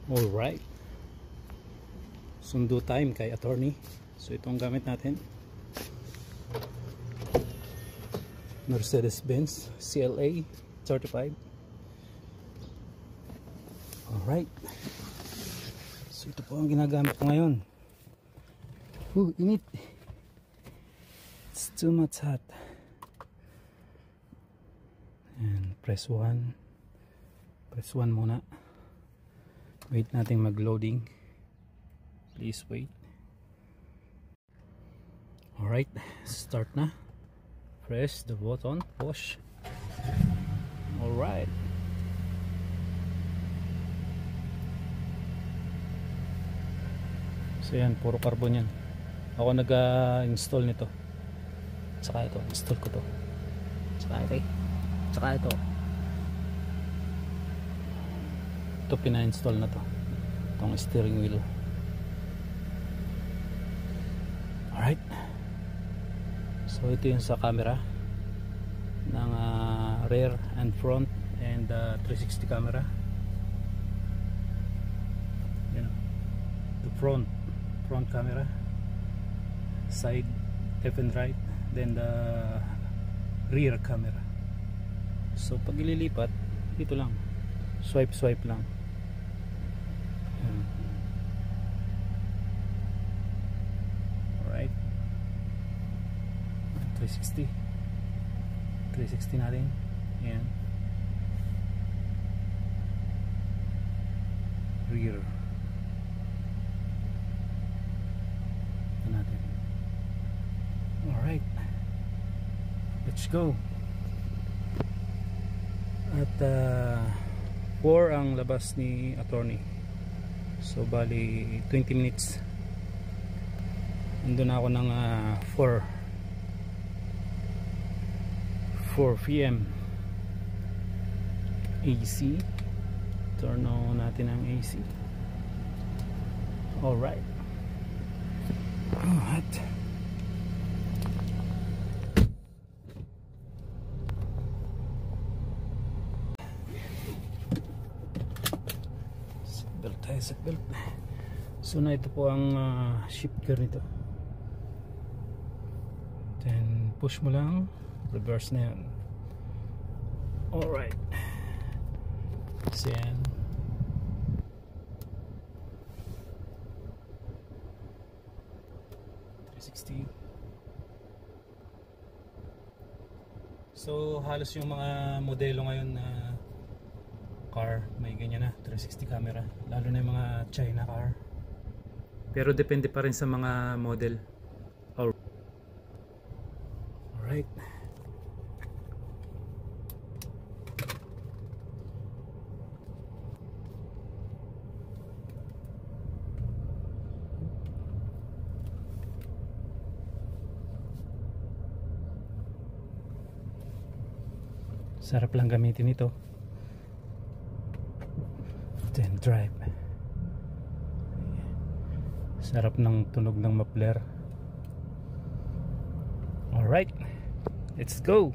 Alright, sundo time kay attorney. So itong gamit natin, Mercedes-Benz CLA 35. Alright, so ito po ang ginagamit ko ngayon. Init, it's too much hot. And press 1 muna. Wait nating mag-loading. Please wait. Alright, start na. Press the button, push. Alright. So yan, puro carbon yan. Ako nag-install nito. Tsaka ito, install ko to. Tsaka ito. Ito pina-install na to, itong steering wheel. Alright, so ito yung sa camera ng rear and front and 360 camera. Yan, the front camera, side left and right, then the rear camera. So pag ililipat, dito lang, swipe lang. Alright, 360 natin. Ayan, rear ito natin. Alright, let's go. At 4 ang labas ni attorney. So bali 20 minutes. Nandun ako ng 4 PM. AC, turn on natin ang AC. Alright. Hot. Seatbelt. So na ito po ang shifter nito. Then push mo lang, reverse na yan. Alright, so yan. So halos yung mga modelo ngayon na car may ganyan na 360 camera, lalo na yung mga China car, pero depende pa rin sa mga model. Alright, sarap lang gamitin ito. Then drive. Sarap ng tunog ng muffler. Alright, let's go.